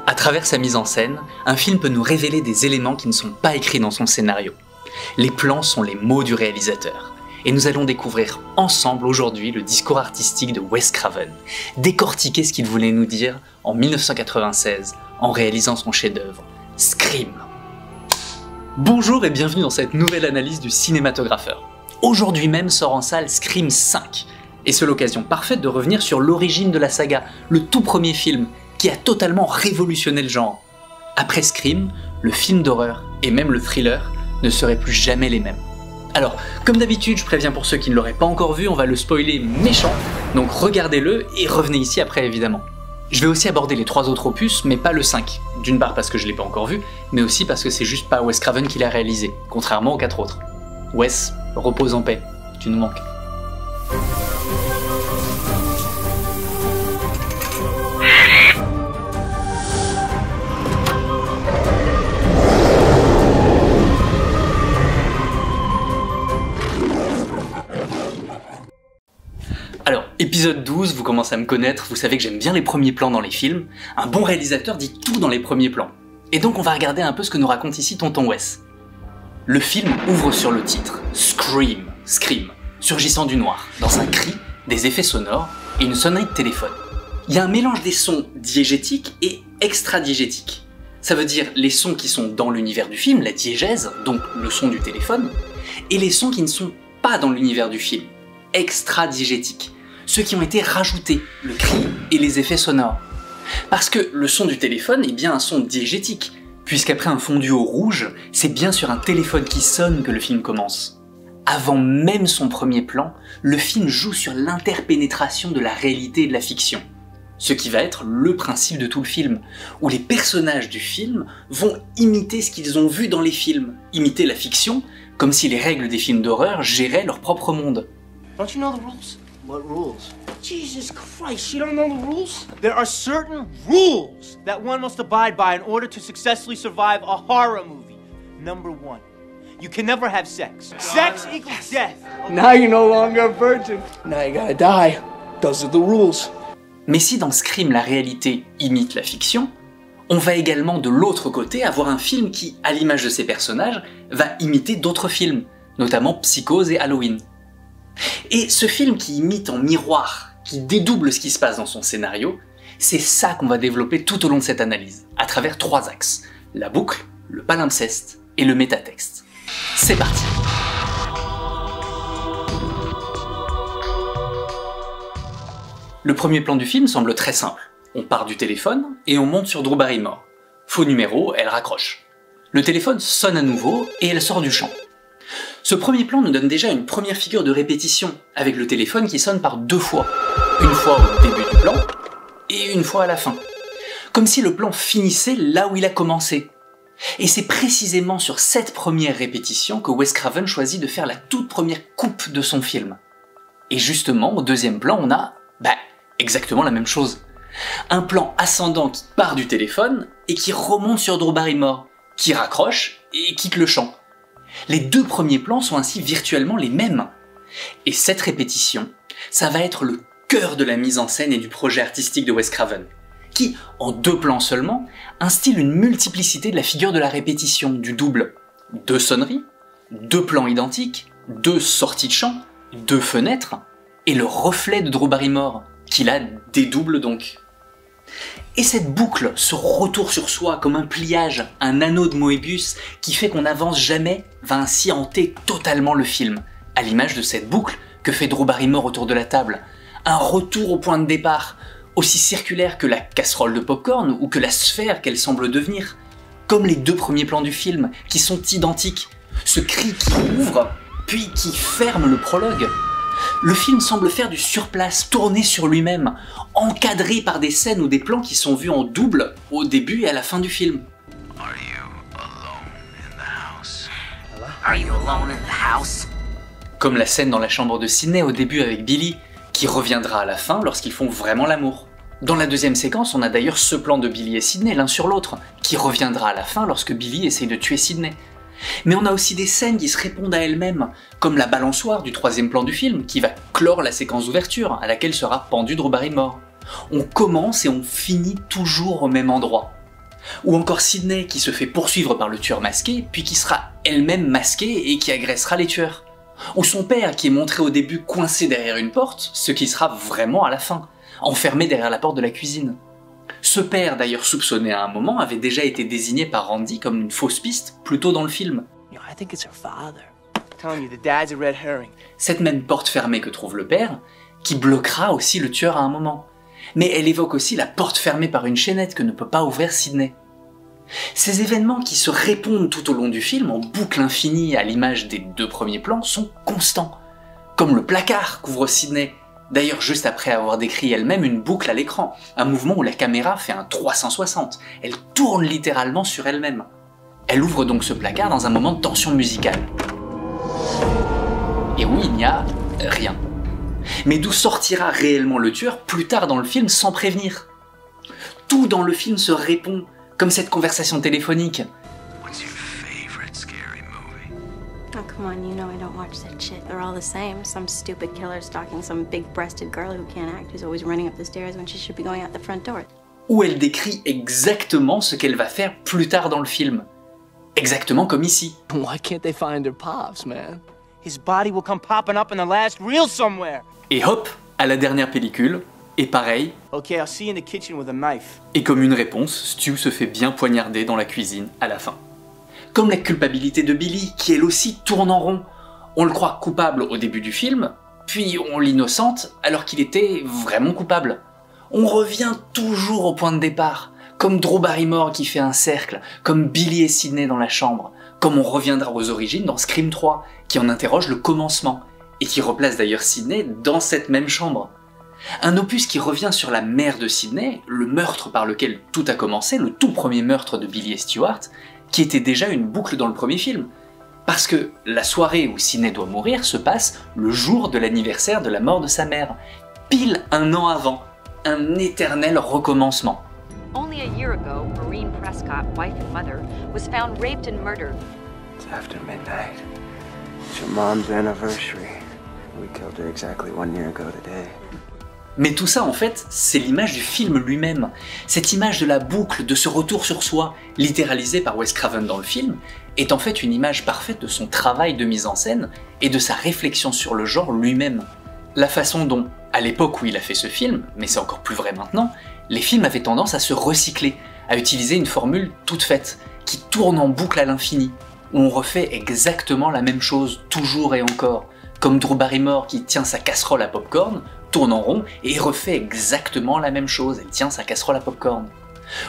À travers sa mise en scène, un film peut nous révéler des éléments qui ne sont pas écrits dans son scénario. Les plans sont les mots du réalisateur. Et nous allons découvrir ensemble aujourd'hui le discours artistique de Wes Craven, décortiquer ce qu'il voulait nous dire en 1996 en réalisant son chef-d'œuvre, Scream. Bonjour et bienvenue dans cette nouvelle analyse du cinématographeur. Aujourd'hui même sort en salle Scream 5, et c'est l'occasion parfaite de revenir sur l'origine de la saga, le tout premier film, qui a totalement révolutionné le genre. Après Scream, le film d'horreur et même le thriller ne seraient plus jamais les mêmes. Alors, comme d'habitude, je préviens pour ceux qui ne l'auraient pas encore vu, on va le spoiler méchant, donc regardez-le et revenez ici après évidemment. Je vais aussi aborder les 3 autres opus, mais pas le 5. D'une part parce que je l'ai pas encore vu, mais aussi parce que c'est juste pas Wes Craven qui l'a réalisé, contrairement aux 4 autres. Wes, repose en paix, tu nous manques. Alors, épisode 12, vous commencez à me connaître, vous savez que j'aime bien les premiers plans dans les films. Un bon réalisateur dit tout dans les premiers plans. Et donc on va regarder un peu ce que nous raconte ici Tonton Wes. Le film ouvre sur le titre, Scream, surgissant du noir, dans un cri, des effets sonores et une sonnerie de téléphone. Il y a un mélange des sons diégétiques et extradiégétiques. Ça veut dire les sons qui sont dans l'univers du film, la diégèse, donc le son du téléphone, et les sons qui ne sont pas dans l'univers du film, extradiégétiques. Ceux qui ont été rajoutés, le cri et les effets sonores. Parce que le son du téléphone est bien un son diégétique, puisqu'après un fondu au rouge, c'est bien sur un téléphone qui sonne que le film commence. Avant même son premier plan, le film joue sur l'interpénétration de la réalité et de la fiction. Ce qui va être le principe de tout le film, où les personnages du film vont imiter ce qu'ils ont vu dans les films, imiter la fiction, comme si les règles des films d'horreur géraient leur propre monde. Don't you know the rules? What rules? Jesus Christ, you don't know the rules? There are certain rules that one must abide by in order to successfully survive a horror movie. Number 1, you can never have sex. Sex equals death. Now you're no longer a virgin. Now you gotta die. Those are the rules. Mais si dans Scream la réalité imite la fiction, on va également de l'autre côté avoir un film qui, à l'image de ses personnages, va imiter d'autres films, notamment Psychose et Halloween. Et ce film qui imite en miroir, qui dédouble ce qui se passe dans son scénario, c'est ça qu'on va développer tout au long de cette analyse, à travers 3 axes, la boucle, le palimpseste et le métatexte. C'est parti! Le premier plan du film semble très simple. On part du téléphone et on monte sur Drew Barrymore. Faux numéro, elle raccroche. Le téléphone sonne à nouveau et elle sort du champ. Ce premier plan nous donne déjà une première figure de répétition, avec le téléphone qui sonne par 2 fois. Une fois au début du plan, et une fois à la fin. Comme si le plan finissait là où il a commencé. Et c'est précisément sur cette première répétition que Wes Craven choisit de faire la toute première coupe de son film. Et justement, au deuxième plan, on a, exactement la même chose. Un plan ascendant qui part du téléphone, et qui remonte sur Drew Barrymore, qui raccroche et quitte le champ. Les 2 premiers plans sont ainsi virtuellement les mêmes. Et cette répétition, ça va être le cœur de la mise en scène et du projet artistique de Wes Craven, qui, en 2 plans seulement, instille une multiplicité de la figure de la répétition, du double. 2 sonneries, 2 plans identiques, 2 sorties de champ, 2 fenêtres, et le reflet de Drew Barrymore, qui la dédouble donc. Et cette boucle, ce retour sur soi comme un pliage, un anneau de Moebius qui fait qu'on n'avance jamais, va ainsi hanter totalement le film, à l'image de cette boucle que fait Drew Barrymore autour de la table. Un retour au point de départ, aussi circulaire que la casserole de popcorn ou que la sphère qu'elle semble devenir. Comme les 2 premiers plans du film, qui sont identiques. Ce cri qui ouvre, puis qui ferme le prologue. Le film semble faire du surplace, tourner sur lui-même, encadré par des scènes ou des plans qui sont vus en double au début et à la fin du film. Comme la scène dans la chambre de Sidney au début avec Billy, qui reviendra à la fin lorsqu'ils font vraiment l'amour. Dans la deuxième séquence, on a d'ailleurs ce plan de Billy et Sidney l'un sur l'autre, qui reviendra à la fin lorsque Billy essaye de tuer Sidney. Mais on a aussi des scènes qui se répondent à elles-mêmes, comme la balançoire du 3e plan du film, qui va clore la séquence d'ouverture, à laquelle sera pendu Drew Barrymore. On commence et on finit toujours au même endroit. Ou encore Sidney qui se fait poursuivre par le tueur masqué, puis qui sera elle-même masquée et qui agressera les tueurs. Ou son père qui est montré au début coincé derrière une porte, ce qui sera vraiment à la fin, enfermé derrière la porte de la cuisine. Ce père, d'ailleurs soupçonné à un moment, avait déjà été désigné par Randy comme une fausse piste plus tôt dans le film. I think it's her father. I'm telling you, the dad's a red herring. Cette même porte fermée que trouve le père, qui bloquera aussi le tueur à un moment. Mais elle évoque aussi la porte fermée par une chaînette que ne peut pas ouvrir Sidney. Ces événements qui se répondent tout au long du film en boucle infinie à l'image des 2 premiers plans sont constants. Comme le placard qu'ouvre Sidney, d'ailleurs juste après avoir décrit elle-même une boucle à l'écran, un mouvement où la caméra fait un 360, elle tourne littéralement sur elle-même. Elle ouvre donc ce placard dans un moment de tension musicale. Et oui, il n'y a rien. Mais d'où sortira réellement le tueur plus tard dans le film sans prévenir? Tout dans le film se répond, comme cette conversation téléphonique. What's your favorite scary movie? Oh, come on, you know I don't watch that shit. They're all the same. Some stupid killer stalking some big-breasted girl who can't act, who's always running up the stairs when she should be going out the front door. Où elle décrit exactement ce qu'elle va faire plus tard dans le film. Exactement comme ici. Why can't they find their pops, man? His body will come popping up in the last reel somewhere. Et hop, à la dernière pellicule, et pareil, Okay, I'll see you in the kitchen with a knife. et comme une réponse, Stu se fait bien poignarder dans la cuisine à la fin. Comme la culpabilité de Billy, qui elle aussi tourne en rond. On le croit coupable au début du film, puis on l'innocente alors qu'il était vraiment coupable. On revient toujours au point de départ, comme Drew Barrymore qui fait un cercle, comme Billy et Sidney dans la chambre, comme on reviendra aux origines dans Scream 3, qui en interroge le commencement, et qui replace d'ailleurs Sidney dans cette même chambre. Un opus qui revient sur la mère de Sidney, le meurtre par lequel tout a commencé, le tout premier meurtre de Billy et Stuart, qui était déjà une boucle dans le premier film. Parce que la soirée où Sidney doit mourir se passe le jour de l'anniversaire de la mort de sa mère, pile 1 an avant, un éternel recommencement. Only a year ago, Maureen Prescott, wife and mother, was found raped and murdered. It's after midnight. It's your mom's anniversary. We killed her exactly 1 year ago today. Mais tout ça en fait, c'est l'image du film lui-même. Cette image de la boucle, de ce retour sur soi, littéralisée par Wes Craven dans le film, est en fait une image parfaite de son travail de mise en scène et de sa réflexion sur le genre lui-même. La façon dont, à l'époque où il a fait ce film, mais c'est encore plus vrai maintenant, les films avaient tendance à se recycler, à utiliser une formule toute faite, qui tourne en boucle à l'infini, où on refait exactement la même chose toujours et encore, comme Drew Barrymore qui tient sa casserole à popcorn, tourne en rond et refait exactement la même chose, elle tient sa casserole à popcorn.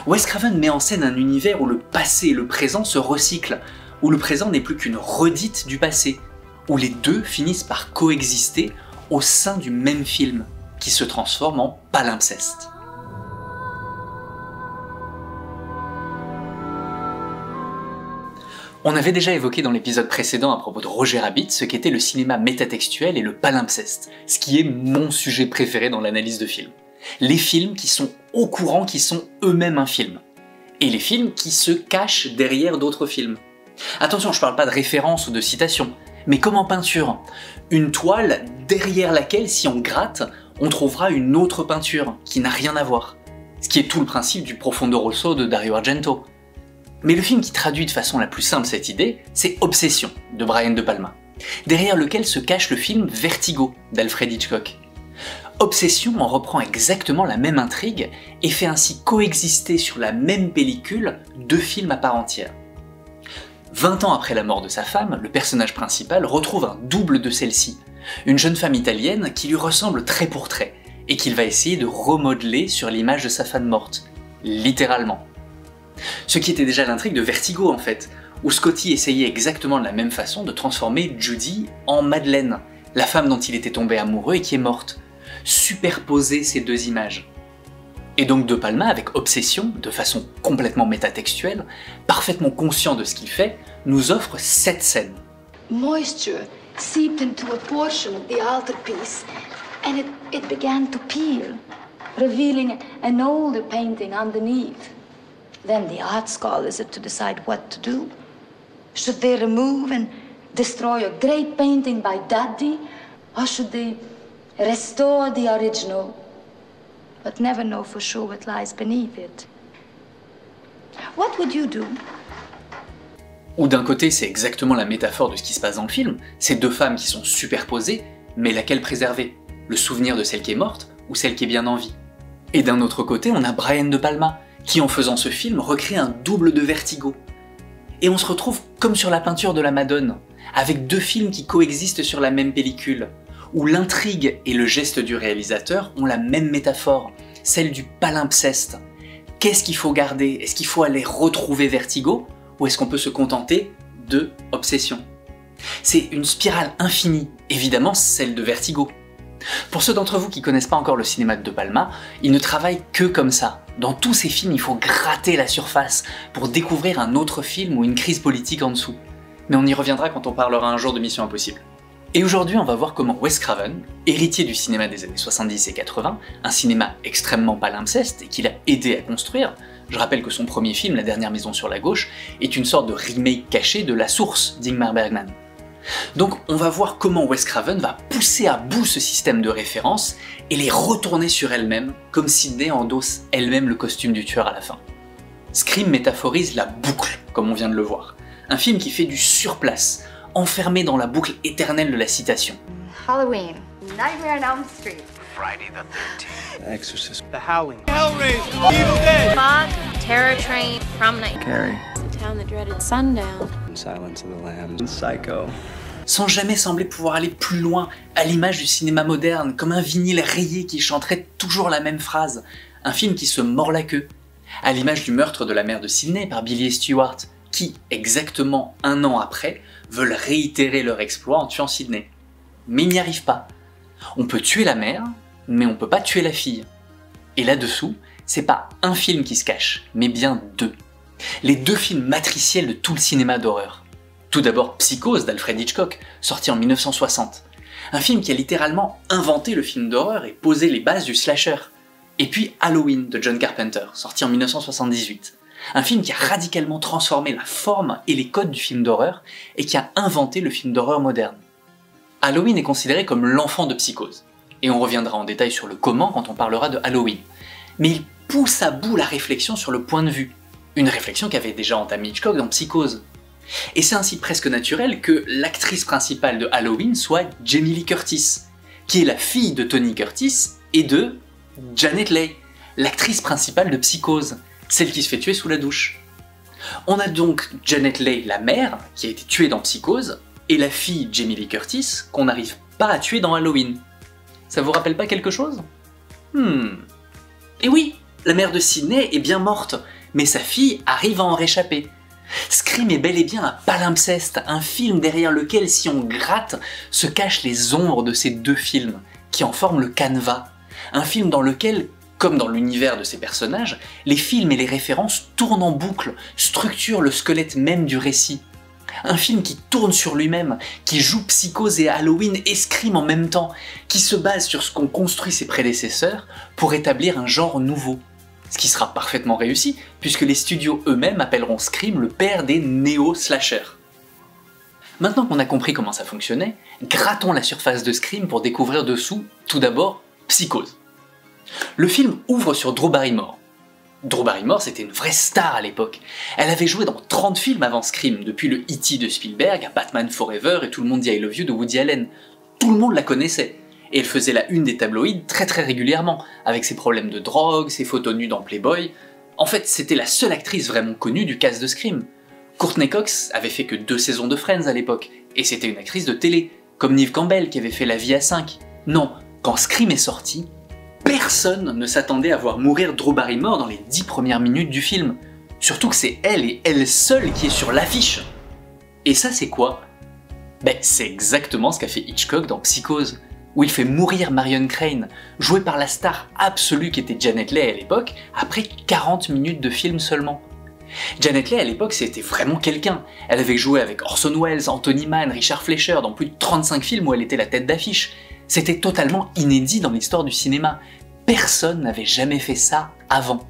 Wes Craven met en scène un univers où le passé et le présent se recyclent, où le présent n'est plus qu'une redite du passé, où les deux finissent par coexister au sein du même film, qui se transforme en palimpseste. On avait déjà évoqué dans l'épisode précédent à propos de Roger Rabbit ce qu'était le cinéma métatextuel et le palimpseste, ce qui est mon sujet préféré dans l'analyse de films. Les films qui sont au courant qu'ils sont eux-mêmes un film. Et les films qui se cachent derrière d'autres films. Attention, je parle pas de référence ou de citation, mais comme en peinture. Une toile derrière laquelle, si on gratte, on trouvera une autre peinture qui n'a rien à voir. Ce qui est tout le principe du Profondo Rosso de Dario Argento. Mais le film qui traduit de façon la plus simple cette idée, c'est Obsession, de Brian De Palma, derrière lequel se cache le film Vertigo, d'Alfred Hitchcock. Obsession en reprend exactement la même intrigue et fait ainsi coexister sur la même pellicule 2 films à part entière. 20 ans après la mort de sa femme, le personnage principal retrouve un double de celle-ci, une jeune femme italienne qui lui ressemble trait pour trait, et qu'il va essayer de remodeler sur l'image de sa femme morte, littéralement. Ce qui était déjà l'intrigue de Vertigo en fait, où Scotty essayait exactement de la même façon de transformer Judy en Madeleine, la femme dont il était tombé amoureux et qui est morte. Superposer ces 2 images. Et donc De Palma, avec Obsession, de façon complètement métatextuelle, parfaitement conscient de ce qu'il fait, nous offre cette scène. Moisture seeped into a portion of the altarpiece and it began to peel, revealing an older painting underneath. Then the art scholars had to decide what to do. Should they remove and destroy a great painting by Daddy, or should they restore the original, but never know for sure what lies beneath it? What would you do? Ou d'un côté, c'est exactement la métaphore de ce qui se passe dans le film, ces deux femmes qui sont superposées, mais laquelle préserver? Le souvenir de celle qui est morte ou celle qui est bien en vie? Et d'un autre côté, on a Brian De Palma, qui en faisant ce film recrée un double de Vertigo. Et on se retrouve comme sur la peinture de la Madone, avec deux films qui coexistent sur la même pellicule, où l'intrigue et le geste du réalisateur ont la même métaphore, celle du palimpseste. Qu'est-ce qu'il faut garder? Est-ce qu'il faut aller retrouver Vertigo, ou est-ce qu'on peut se contenter de Obsession? C'est une spirale infinie, évidemment celle de Vertigo. Pour ceux d'entre vous qui connaissent pas encore le cinéma de De Palma, il ne travaille que comme ça. Dans tous ses films, il faut gratter la surface pour découvrir un autre film ou une crise politique en dessous. Mais on y reviendra quand on parlera un jour de Mission Impossible. Et aujourd'hui, on va voir comment Wes Craven, héritier du cinéma des années 70 et 80, un cinéma extrêmement palimpseste et qu'il a aidé à construire, je rappelle que son premier film, La Dernière Maison sur la Gauche, est une sorte de remake caché de La Source d'Ingmar Bergman. Donc on va voir comment Wes Craven va pousser à bout ce système de références et les retourner sur elle-même, comme Sidney endosse elle-même le costume du tueur à la fin. Scream métaphorise la boucle, comme on vient de le voir. Un film qui fait du surplace, enfermé dans la boucle éternelle de la citation. Halloween, Nightmare on Elm Street, Friday the 13th. Exorcist. The Howling. Hellraiser. Evil Dead. Fog, Terror Train, Prom Night. Carrie. The town that dreaded sundown. Silence of the Lambs. Psycho. Sans jamais sembler pouvoir aller plus loin, à l'image du cinéma moderne, comme un vinyle rayé qui chanterait toujours la même phrase, un film qui se mord la queue, à l'image du meurtre de la mère de Sidney par Billy et Stewart, qui, exactement un an après, veulent réitérer leur exploit en tuant Sidney. Mais ils n'y arrivent pas. On peut tuer la mère, mais on peut pas tuer la fille. Et là-dessous, c'est pas un film qui se cache, mais bien deux. Les deux films matriciels de tout le cinéma d'horreur. Tout d'abord Psychose d'Alfred Hitchcock, sorti en 1960. Un film qui a littéralement inventé le film d'horreur et posé les bases du slasher. Et puis Halloween de John Carpenter, sorti en 1978. Un film qui a radicalement transformé la forme et les codes du film d'horreur et qui a inventé le film d'horreur moderne. Halloween est considéré comme l'enfant de Psychose. Et on reviendra en détail sur le comment quand on parlera de Halloween. Mais il pousse à bout la réflexion sur le point de vue. Une réflexion qu'avait déjà entamée Hitchcock dans Psychose. Et c'est ainsi presque naturel que l'actrice principale de Halloween soit Jamie Lee Curtis, qui est la fille de Tony Curtis et de Janet Leigh, l'actrice principale de Psychose, celle qui se fait tuer sous la douche. On a donc Janet Leigh, la mère, qui a été tuée dans Psychose, et la fille Jamie Lee Curtis, qu'on n'arrive pas à tuer dans Halloween. Ça vous rappelle pas quelque chose? Et oui, la mère de Sidney est bien morte, mais sa fille arrive à en réchapper. Scream est bel et bien un palimpseste, un film derrière lequel, si on gratte, se cachent les ombres de ces deux films, qui en forment le canevas. Un film dans lequel, comme dans l'univers de ces personnages, les films et les références tournent en boucle, structurent le squelette même du récit. Un film qui tourne sur lui-même, qui joue Psychose et Halloween et Scream en même temps, qui se base sur ce qu'ont construit ses prédécesseurs pour établir un genre nouveau. Ce qui sera parfaitement réussi, puisque les studios eux-mêmes appelleront Scream le père des néo-slashers. Maintenant qu'on a compris comment ça fonctionnait, grattons la surface de Scream pour découvrir dessous, tout d'abord, Psychose. Le film ouvre sur Drew Barrymore. Drew Barrymore, c'était une vraie star à l'époque. Elle avait joué dans 30 films avant Scream, depuis le E.T. de Spielberg à Batman Forever et Tout le monde dit I Love You de Woody Allen. Tout le monde la connaissait. Et elle faisait la une des tabloïds très régulièrement, avec ses problèmes de drogue, ses photos nues dans Playboy. En fait, c'était la seule actrice vraiment connue du cast de Scream. Courtney Cox avait fait que 2 saisons de Friends à l'époque, et c'était une actrice de télé, comme Neve Campbell qui avait fait La Vie à 5. Non, quand Scream est sorti, personne ne s'attendait à voir mourir Drew Barrymore dans les 10 premières minutes du film. Surtout que c'est elle et elle seule qui est sur l'affiche. Et ça c'est quoi? C'est exactement ce qu'a fait Hitchcock dans Psychose, où il fait mourir Marion Crane, jouée par la star absolue qui était Janet Leigh à l'époque, après 40 minutes de film seulement. Janet Leigh à l'époque c'était vraiment quelqu'un. Elle avait joué avec Orson Welles, Anthony Mann, Richard Fleischer dans plus de 35 films où elle était la tête d'affiche. C'était totalement inédit dans l'histoire du cinéma. Personne n'avait jamais fait ça avant.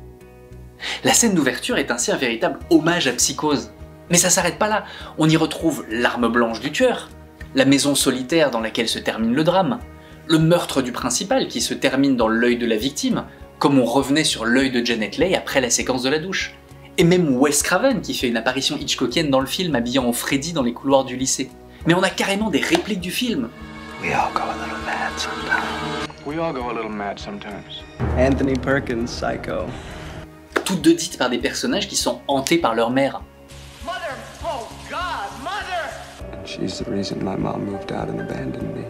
La scène d'ouverture est ainsi un véritable hommage à Psychose. Mais ça s'arrête pas là, on y retrouve l'arme blanche du tueur, la maison solitaire dans laquelle se termine le drame, le meurtre du principal qui se termine dans l'œil de la victime, comme on revenait sur l'œil de Janet Leigh après la séquence de la douche. Et même Wes Craven qui fait une apparition hitchcockienne dans le film habillant en Freddy dans les couloirs du lycée. Mais on a carrément des répliques du film. We all go a little mad sometimes. We all go a little mad sometimes. Anthony Perkins, Psycho. Toutes deux dites par des personnages qui sont hantés par leur mère. Mother! Oh, God, Mother! She's the reason my mom moved out and abandoned me.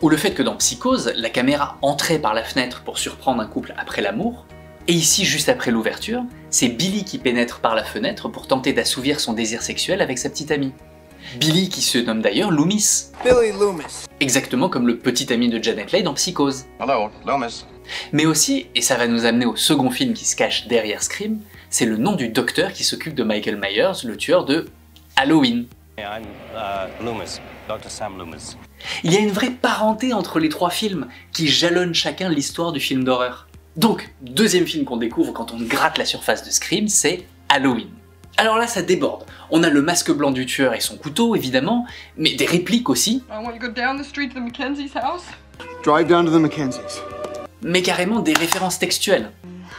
Ou le fait que dans Psychose, la caméra entrait par la fenêtre pour surprendre un couple après l'amour, et ici, juste après l'ouverture, c'est Billy qui pénètre par la fenêtre pour tenter d'assouvir son désir sexuel avec sa petite amie. Billy qui se nomme d'ailleurs Loomis. Billy Loomis. Exactement comme le petit ami de Janet Leigh dans Psychose. Hello, Loomis. Mais aussi, et ça va nous amener au second film qui se cache derrière Scream, c'est le nom du docteur qui s'occupe de Michael Myers, le tueur de Halloween. I'm Loomis, Dr. Sam Loomis. Il y a une vraie parenté entre les trois films qui jalonnent chacun l'histoire du film d'horreur. Donc, deuxième film qu'on découvre quand on gratte la surface de Scream, c'est Halloween. Alors là, ça déborde. On a le masque blanc du tueur et son couteau, évidemment, mais des répliques aussi. I want to go down the street to the Mackenzie's house. Drive down to the Mackenzies. Mais carrément des références textuelles.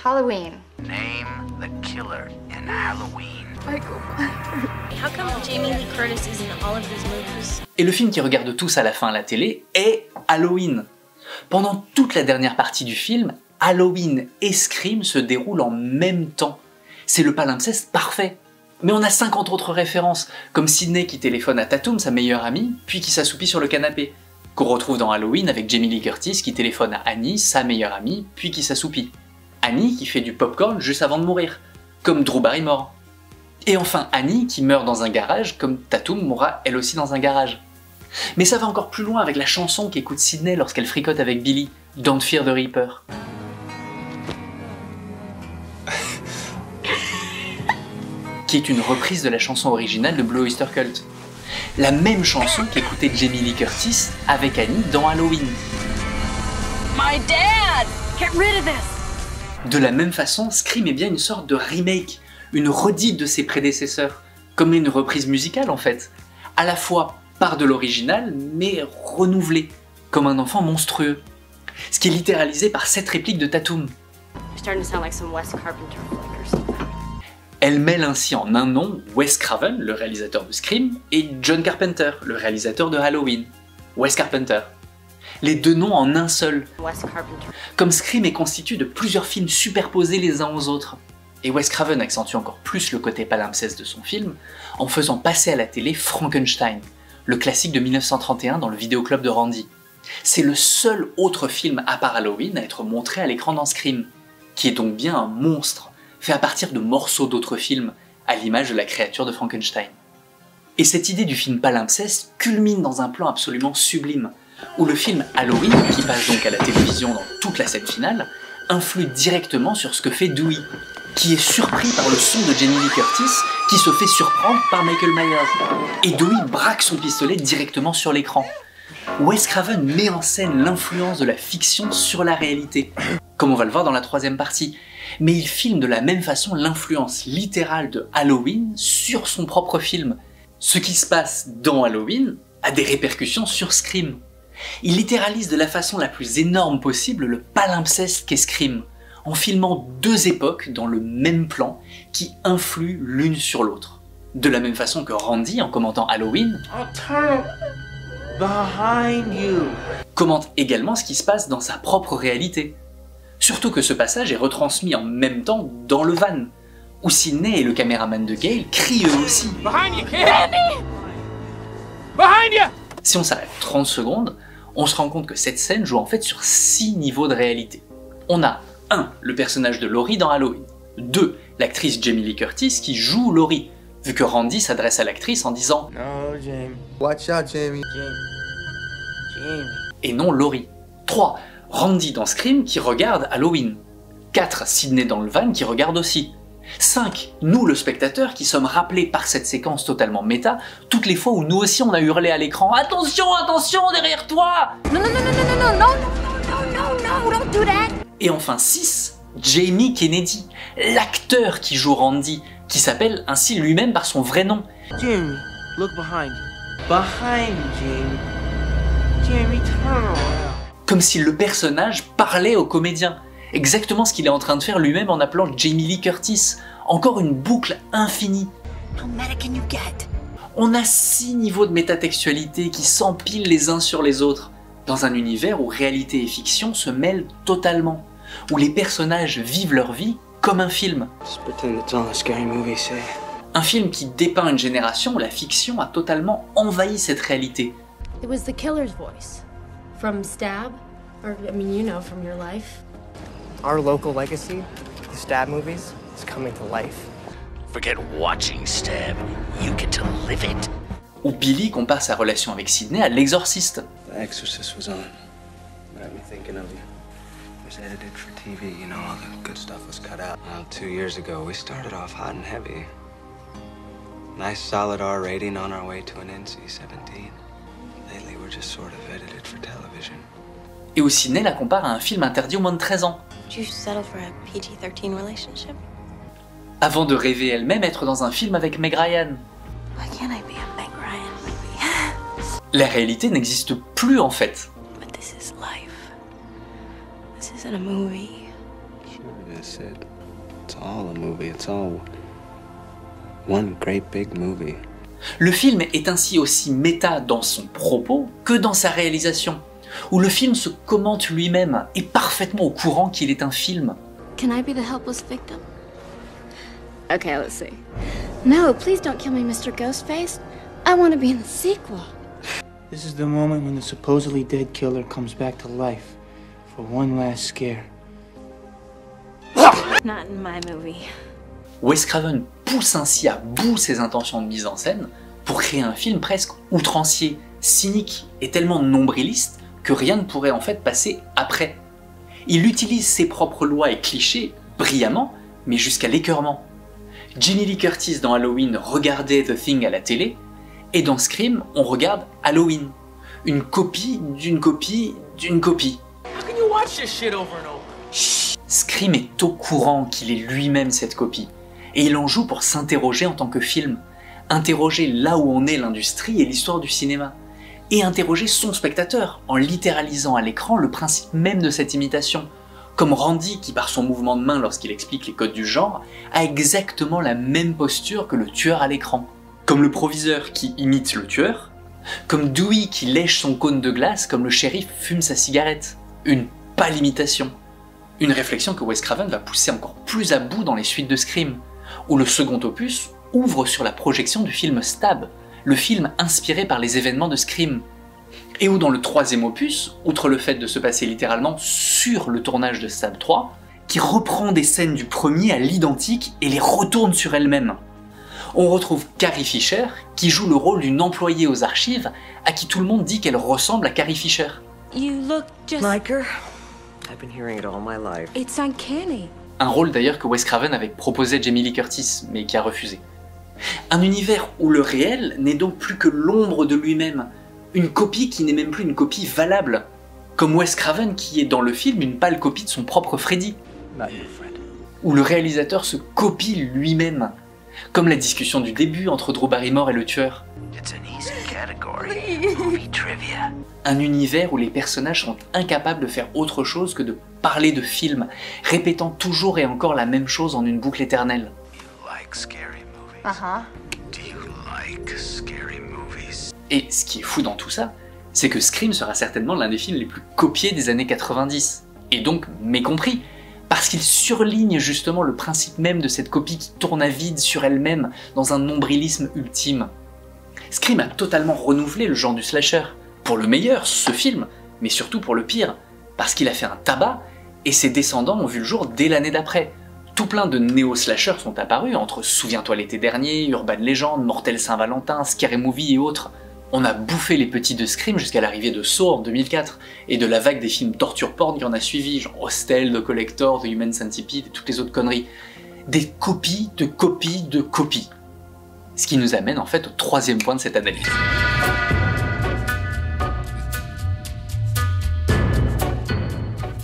Halloween. Name the killer in Halloween. How come Jamie Lee Curtis is in all of these movies? Et le film qui regarde tous à la fin à la télé est Halloween. Pendant toute la dernière partie du film, Halloween et Scream se déroulent en même temps. C'est le palimpseste parfait. Mais on a 50 autres références, comme Sidney qui téléphone à Tatum, sa meilleure amie, puis qui s'assoupit sur le canapé, qu'on retrouve dans Halloween avec Jamie Lee Curtis qui téléphone à Annie, sa meilleure amie, puis qui s'assoupit. Annie qui fait du popcorn juste avant de mourir, comme Drew Barrymore. Et enfin Annie qui meurt dans un garage, comme Tatum mourra elle aussi dans un garage. Mais ça va encore plus loin avec la chanson qu'écoute Sidney lorsqu'elle fricote avec Billy, Don't Fear the Reaper. Qui est une reprise de la chanson originale de Blue Oyster Cult. La même chanson qu'écoutait Jamie Lee Curtis avec Annie dans Halloween. My dad! Get rid of this! De la même façon, Scream est bien une sorte de remake, une redite de ses prédécesseurs, comme une reprise musicale en fait, à la fois part de l'original, mais renouvelée, comme un enfant monstrueux. Ce qui est littéralisé par cette réplique de Tatum. You're starting to sound like some Wes Carpenter flick or something. Elle mêle ainsi en un nom Wes Craven, le réalisateur de Scream, et John Carpenter, le réalisateur de Halloween. Wes Carpenter. Les deux noms en un seul. Wes Carpenter. Comme Scream est constitué de plusieurs films superposés les uns aux autres. Et Wes Craven accentue encore plus le côté palimpseste de son film en faisant passer à la télé Frankenstein, le classique de 1931 dans le vidéoclub de Randy. C'est le seul autre film à part Halloween à être montré à l'écran dans Scream, qui est donc bien un monstre, fait à partir de morceaux d'autres films, à l'image de la créature de Frankenstein. Et cette idée du film palimpseste culmine dans un plan absolument sublime, où le film Halloween, qui passe donc à la télévision dans toute la scène finale, influe directement sur ce que fait Dewey, qui est surpris par le son de Jamie Lee Curtis, qui se fait surprendre par Michael Myers. Et Dewey braque son pistolet directement sur l'écran. Wes Craven met en scène l'influence de la fiction sur la réalité, comme on va le voir dans la troisième partie, mais il filme de la même façon l'influence littérale de Halloween sur son propre film. Ce qui se passe dans Halloween a des répercussions sur Scream. Il littéralise de la façon la plus énorme possible le palimpseste qu'est Scream, en filmant deux époques dans le même plan qui influent l'une sur l'autre. De la même façon que Randy, en commentant Halloween, Behind you. commente également ce qui se passe dans sa propre réalité. Surtout que ce passage est retransmis en même temps dans le van, où Sidney et le caméraman de Gale crient eux aussi. Behind you, kid! Behind you! Si on s'arrête 30 secondes, on se rend compte que cette scène joue en fait sur 6 niveaux de réalité. On a 1. Le personnage de Laurie dans Halloween. 2. L'actrice Jamie Lee Curtis qui joue Laurie, vu que Randy s'adresse à l'actrice en disant No, Jamie. Watch out, Jamie. Jamie. et non Laurie. 3. Randy dans Scream qui regarde Halloween. 4. Sidney dans le van qui regarde aussi. 5. Nous, le spectateur, qui sommes rappelés par cette séquence totalement méta, toutes les fois où nous aussi on a hurlé à l'écran « Attention, attention, derrière toi !» don't do that! Et enfin 6. Jamie Kennedy, l'acteur qui joue Randy, qui s'appelle ainsi lui-même par son vrai nom. Jamie, look behind you. Behind you, Jamie. Jamie, turn around. Comme si le personnage parlait au comédien. Exactement ce qu'il est en train de faire lui-même en appelant Jamie Lee Curtis, Encore une boucle infinie. How meta can you get? On a 6 niveaux de métatextualité qui s'empilent les uns sur les autres, dans un univers où réalité et fiction se mêlent totalement, où les personnages vivent leur vie comme un film. Just pretend it's all a scary movie, say. Un film qui dépeint une génération où la fiction a totalement envahi cette réalité. It was the killer's voice. From Stab, or I mean, you know, from your life. Our local legacy, the Stab movies, is coming to life. Forget watching Stab. You get to live it. Où Billy compare sa relation avec Sidney à l'exorciste. The Exorcist was on. What had me thinking of you? It was edited for TV, you know, all the good stuff was cut out. Well, 2 years ago, we started off hot and heavy. Nice solid R rating on our way to an NC-17. Lately, we're just sort of edited for television. Et où Sidney la compare à un film interdit aux moins de 13 ans. Did you settle for a PG-13 relationship? Avant de rêver elle-même être dans un film avec Meg Ryan. Why can't I be a Meg Ryan movie? La réalité n'existe plus en fait. But this is life. This isn't a movie. Sure it is, Sid. It's all a movie. It's all one great big movie. Le film est ainsi aussi méta dans son propos que dans sa réalisation, où le film se commente lui-même et parfaitement au courant qu'il est un film. Can I be the helpless victim? Okay, let's see. No, please don't kill me, Mr. Ghostface. I want to be in the sequel. This is the moment when the supposedly dead killer comes back to life for one last scare. Not in my movie. Wes Craven pousse ainsi à bout ses intentions de mise en scène pour créer un film presque outrancier, cynique et tellement nombriliste que rien ne pourrait en fait passer après. Il utilise ses propres lois et clichés brillamment, mais jusqu'à l'écœurement. Jamie Lee Curtis dans Halloween regardait The Thing à la télé, et dans Scream, on regarde Halloween. Une copie d'une copie d'une copie. How can you watch this shit over and over? Scream est au courant qu'il est lui-même cette copie, et il en joue pour s'interroger en tant que film, interroger là où en est l'industrie et l'histoire du cinéma, et interroger son spectateur en littéralisant à l'écran le principe même de cette imitation, comme Randy qui par son mouvement de main lorsqu'il explique les codes du genre a exactement la même posture que le tueur à l'écran, comme le proviseur qui imite le tueur, comme Dewey qui lèche son cône de glace comme le shérif fume sa cigarette, une pâle imitation. Une réflexion que Wes Craven va pousser encore plus à bout dans les suites de Scream, où le second opus ouvre sur la projection du film Stab, le film inspiré par les événements de Scream, et où dans le troisième opus, outre le fait de se passer littéralement sur le tournage de Stab 3, qui reprend des scènes du premier à l'identique et les retourne sur elle-même. On retrouve Carrie Fisher, qui joue le rôle d'une employée aux archives, à qui tout le monde dit qu'elle ressemble à Carrie Fisher. You look just like her? I've been hearing it all my life. It's uncanny. Un rôle d'ailleurs que Wes Craven avait proposé à Jamie Lee Curtis, mais qui a refusé. Un univers où le réel n'est donc plus que l'ombre de lui-même, une copie qui n'est même plus une copie valable, comme Wes Craven qui est dans le film une pâle copie de son propre Freddy, où le réalisateur se copie lui-même, comme la discussion du début entre Drew Barrymore et le tueur. It's an easy category. Movie trivia. Un univers où les personnages sont incapables de faire autre chose que de parler de films, répétant toujours et encore la même chose en une boucle éternelle. You like scary movies? Uh-huh. Do you like scary movies? Et ce qui est fou dans tout ça, c'est que Scream sera certainement l'un des films les plus copiés des années 90, et donc mécompris, parce qu'il surligne justement le principe même de cette copie qui tourne à vide sur elle-même dans un nombrilisme ultime. Scream a totalement renouvelé le genre du slasher, pour le meilleur, ce film, mais surtout pour le pire, parce qu'il a fait un tabac, et ses descendants ont vu le jour dès l'année d'après. Tout plein de néo-slashers sont apparus, entre Souviens-toi l'été dernier, Urban Legend, Mortel Saint-Valentin, Scary Movie et autres. On a bouffé les petits de Scream jusqu'à l'arrivée de Saw en 2004, et de la vague des films torture porn qui en a suivi, genre Hostel, The Collector, The Human Centipede et toutes les autres conneries. Des copies de copies de copies. Ce qui nous amène en fait au troisième point de cette analyse.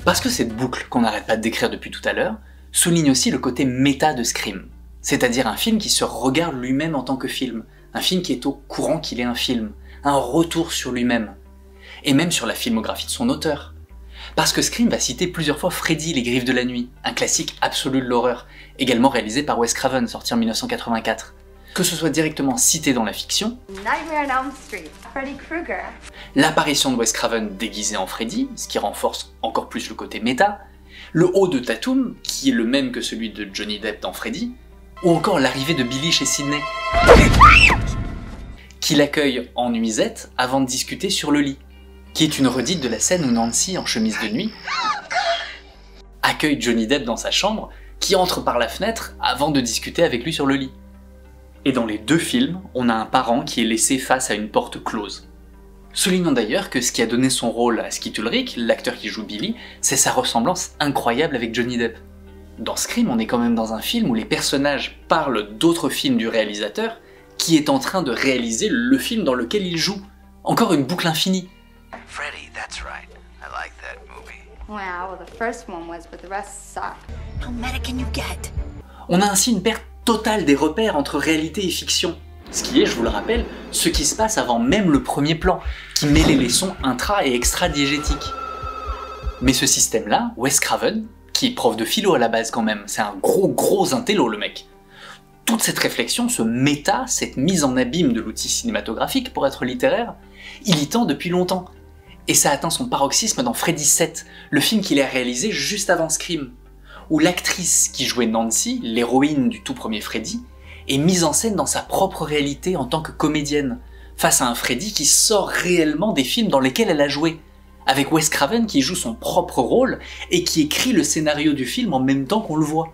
Parce que cette boucle qu'on n'arrête pas de décrire depuis tout à l'heure souligne aussi le côté méta de Scream, c'est-à-dire un film qui se regarde lui-même en tant que film, un film qui est au courant qu'il est un film, un retour sur lui-même, et même sur la filmographie de son auteur. Parce que Scream va citer plusieurs fois Freddy, les Griffes de la Nuit, un classique absolu de l'horreur, également réalisé par Wes Craven, sorti en 1984. Que ce soit directement cité dans la fiction, Nightmare on Elm Street, Freddy Krueger. L'apparition de Wes Craven déguisé en Freddy, ce qui renforce encore plus le côté méta, le haut de Tatum, qui est le même que celui de Johnny Depp dans Freddy, ou encore l'arrivée de Billy chez Sidney, qui l'accueille en nuisette avant de discuter sur le lit, qui est une redite de la scène où Nancy, en chemise de nuit, accueille Johnny Depp dans sa chambre, qui entre par la fenêtre avant de discuter avec lui sur le lit. Et dans les deux films, on a un parent qui est laissé face à une porte close. Soulignons d'ailleurs que ce qui a donné son rôle à Skeet Ulrich, l'acteur qui joue Billy, c'est sa ressemblance incroyable avec Johnny Depp. Dans Scream, on est quand même dans un film où les personnages parlent d'autres films du réalisateur, qui est en train de réaliser le film dans lequel il joue. Encore une boucle infinie. Freddy, that's right. I like that movie. Well, the first one was, but the rest sucked. How meta can you get? On a ainsi une perte totale des repères entre réalité et fiction. Ce qui est, je vous le rappelle, ce qui se passe avant même le premier plan, qui mêlait les sons intra- et extra-diégétiques. Mais ce système-là, Wes Craven, qui est prof de philo à la base quand même, c'est un gros intello le mec. Toute cette réflexion, ce méta, cette mise en abîme de l'outil cinématographique, pour être littéraire, il y tend depuis longtemps. Et ça atteint son paroxysme dans Freddy 7, le film qu'il a réalisé juste avant Scream, où l'actrice qui jouait Nancy, l'héroïne du tout premier Freddy, est mise en scène dans sa propre réalité en tant que comédienne, face à un Freddy qui sort réellement des films dans lesquels elle a joué, avec Wes Craven qui joue son propre rôle et qui écrit le scénario du film en même temps qu'on le voit.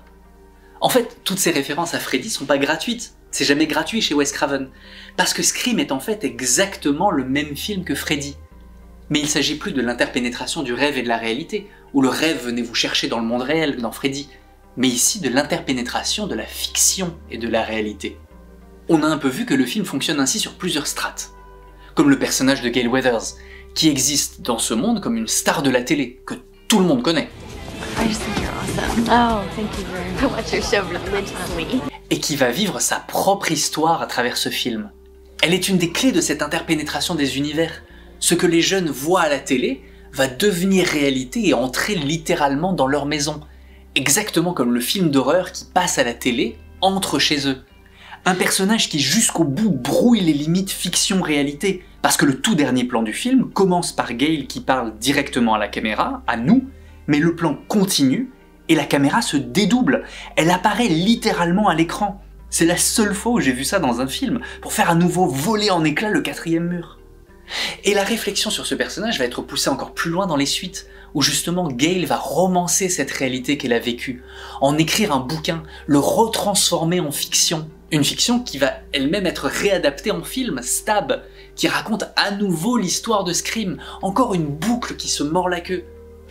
En fait, toutes ces références à Freddy sont pas gratuites, c'est jamais gratuit chez Wes Craven, parce que Scream est en fait exactement le même film que Freddy. Mais il s'agit plus de l'interpénétration du rêve et de la réalité, où le rêve venait vous chercher dans le monde réel, dans Freddy, mais ici de l'interpénétration de la fiction et de la réalité. On a un peu vu que le film fonctionne ainsi sur plusieurs strates, comme le personnage de Gale Weathers, qui existe dans ce monde comme une star de la télé, que tout le monde connaît. Oh, thank you very much. I watch your show religiously. Et qui va vivre sa propre histoire à travers ce film. Elle est une des clés de cette interpénétration des univers. Ce que les jeunes voient à la télé va devenir réalité et entrer littéralement dans leur maison. Exactement comme le film d'horreur qui passe à la télé entre chez eux. Un personnage qui jusqu'au bout brouille les limites fiction-réalité, parce que le tout dernier plan du film commence par Gale qui parle directement à la caméra, à nous, mais le plan continue et la caméra se dédouble, elle apparaît littéralement à l'écran. C'est la seule fois où j'ai vu ça dans un film, pour faire à nouveau voler en éclats le quatrième mur. Et la réflexion sur ce personnage va être poussée encore plus loin dans les suites, où justement Gale va romancer cette réalité qu'elle a vécue, en écrire un bouquin, le retransformer en fiction. Une fiction qui va elle-même être réadaptée en film, Stab, qui raconte à nouveau l'histoire de Scream, encore une boucle qui se mord la queue.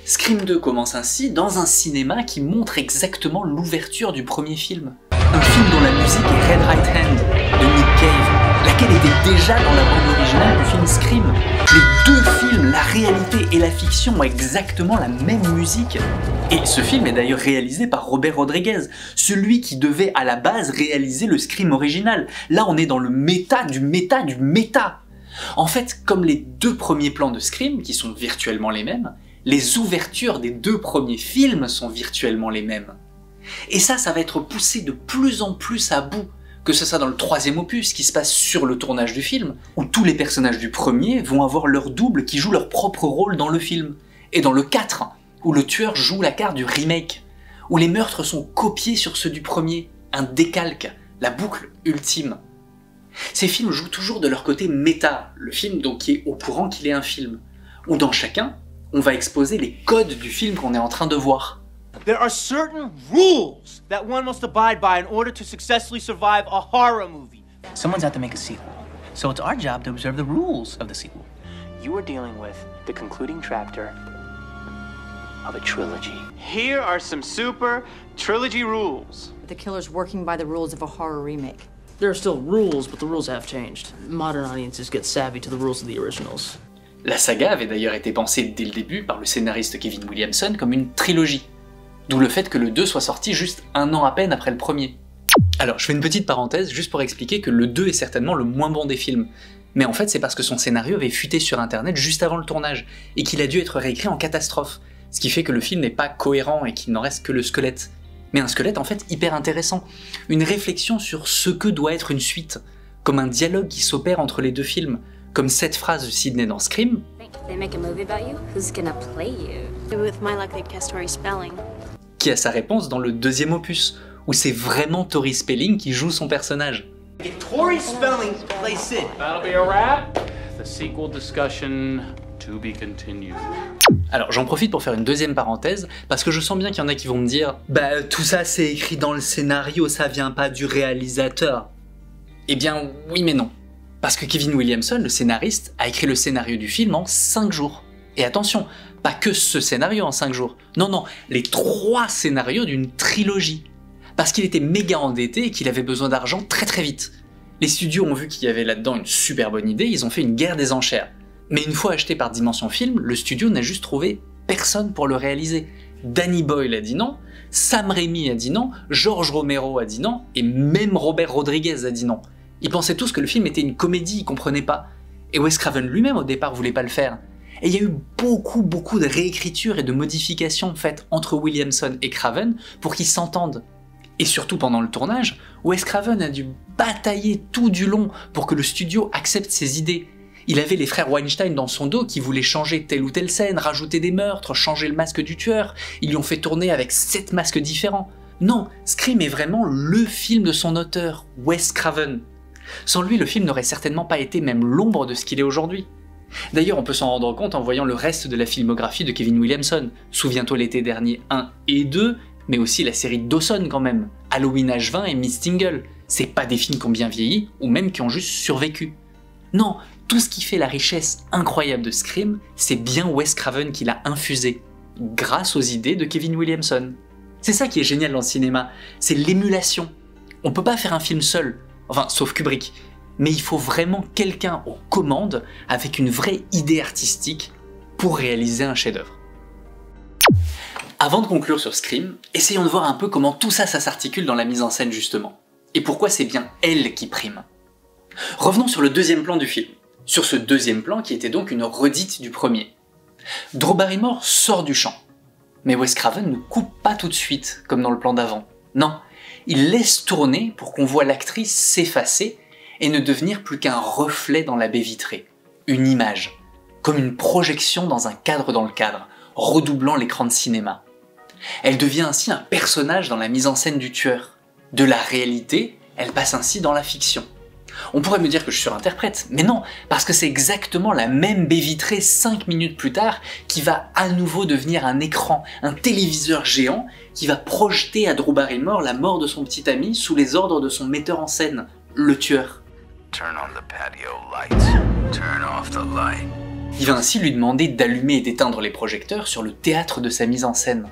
Scream 2 commence ainsi dans un cinéma qui montre exactement l'ouverture du premier film. Un film dont la musique est Red Right Hand de Nick Cave, laquelle était déjà dans la bande originale du film Scream. Les deux films, la réalité et la fiction, ont exactement la même musique. Et ce film est d'ailleurs réalisé par Robert Rodriguez, celui qui devait à la base réaliser le Scream original. Là on est dans le méta du méta du méta. En fait, comme les deux premiers plans de Scream, qui sont virtuellement les mêmes, les ouvertures des deux premiers films sont virtuellement les mêmes. Et ça va être poussé de plus en plus à bout, que ce soit dans le troisième opus qui se passe sur le tournage du film, où tous les personnages du premier vont avoir leur double qui joue leur propre rôle dans le film, et dans le 4, où le tueur joue la carte du remake, où les meurtres sont copiés sur ceux du premier, un décalque, la boucle ultime. Ces films jouent toujours de leur côté méta, le film donc qui est au courant qu'il est un film, où dans chacun, on va exposer les codes du film qu'on est en train de voir. There are certain rules that one must abide by in order to successfully survive a horror movie. Someone's out to make a sequel, so it's our job to observe the rules of the sequel. You are dealing with the concluding chapter of a trilogy. Here are some super trilogy rules. The killer's working by the rules of a horror remake. There are still rules, but the rules have changed. Modern audiences get savvy to the rules of the originals. La saga avait d'ailleurs été pensée dès le début par le scénariste Kevin Williamson comme une trilogie, d'où le fait que le 2 soit sorti juste un an à peine après le premier. Alors je fais une petite parenthèse juste pour expliquer que le 2 est certainement le moins bon des films, mais en fait c'est parce que son scénario avait fuité sur internet juste avant le tournage, et qu'il a dû être réécrit en catastrophe, ce qui fait que le film n'est pas cohérent et qu'il n'en reste que le squelette. Mais un squelette en fait hyper intéressant, une réflexion sur ce que doit être une suite, comme un dialogue qui s'opère entre les deux films, comme cette phrase de Sidney dans Scream, qui a sa réponse dans le deuxième opus, où c'est vraiment Tori Spelling qui joue son personnage. Tori Spelling plays Sid. That'll be a wrap. The sequel discussion to be continued. Alors j'en profite pour faire une deuxième parenthèse, parce que je sens bien qu'il y en a qui vont me dire « Bah tout ça c'est écrit dans le scénario, ça vient pas du réalisateur ». Eh bien oui mais non. Parce que Kevin Williamson, le scénariste, a écrit le scénario du film en 5 jours. Et attention, pas que ce scénario en 5 jours. Non, non, les 3 scénarios d'une trilogie. Parce qu'il était méga endetté et qu'il avait besoin d'argent très très vite. Les studios ont vu qu'il y avait là-dedans une super bonne idée, ils ont fait une guerre des enchères. Mais une fois acheté par Dimension Film, le studio n'a juste trouvé personne pour le réaliser. Danny Boyle a dit non, Sam Raimi a dit non, George Romero a dit non, et même Robert Rodriguez a dit non. Ils pensaient tous que le film était une comédie, ils comprenaient pas. Et Wes Craven lui-même au départ voulait pas le faire. Et il y a eu beaucoup de réécritures et de modifications faites entre Williamson et Craven pour qu'ils s'entendent. Et surtout pendant le tournage, Wes Craven a dû batailler tout du long pour que le studio accepte ses idées. Il avait les frères Weinstein dans son dos qui voulaient changer telle ou telle scène, rajouter des meurtres, changer le masque du tueur. Ils lui ont fait tourner avec 7 masques différents. Non, Scream est vraiment le film de son auteur, Wes Craven. Sans lui, le film n'aurait certainement pas été même l'ombre de ce qu'il est aujourd'hui. D'ailleurs, on peut s'en rendre compte en voyant le reste de la filmographie de Kevin Williamson. Souviens-toi l'été dernier 1 et 2, mais aussi la série Dawson quand même, Halloween H20 et Miss Tingle. C'est pas des films qui ont bien vieilli, ou même qui ont juste survécu. Non, tout ce qui fait la richesse incroyable de Scream, c'est bien Wes Craven qui l'a infusé, grâce aux idées de Kevin Williamson. C'est ça qui est génial dans le cinéma, c'est l'émulation. On peut pas faire un film seul, enfin sauf Kubrick, mais il faut vraiment quelqu'un aux commandes avec une vraie idée artistique pour réaliser un chef-d'œuvre. Avant de conclure sur Scream, essayons de voir un peu comment tout ça s'articule dans la mise en scène justement, et pourquoi c'est bien elle qui prime. Revenons sur le deuxième plan du film, sur ce deuxième plan qui était donc une redite du premier. Drew Barrymore sort du champ, mais Wes Craven ne coupe pas tout de suite, comme dans le plan d'avant. Non, il laisse tourner pour qu'on voit l'actrice s'effacer et ne devenir plus qu'un reflet dans la baie vitrée, une image, comme une projection dans un cadre dans le cadre, redoublant l'écran de cinéma. Elle devient ainsi un personnage dans la mise en scène du tueur. De la réalité, elle passe ainsi dans la fiction. On pourrait me dire que je surinterprète, mais non, parce que c'est exactement la même baie vitrée 5 minutes plus tard qui va à nouveau devenir un écran, un téléviseur géant qui va projeter à Drew Barrymore la mort de son petit ami sous les ordres de son metteur en scène, le tueur. Turn on the patio lights. Turn off the light. Il va ainsi lui demander d'allumer et d'éteindre les projecteurs sur le théâtre de sa mise en scène.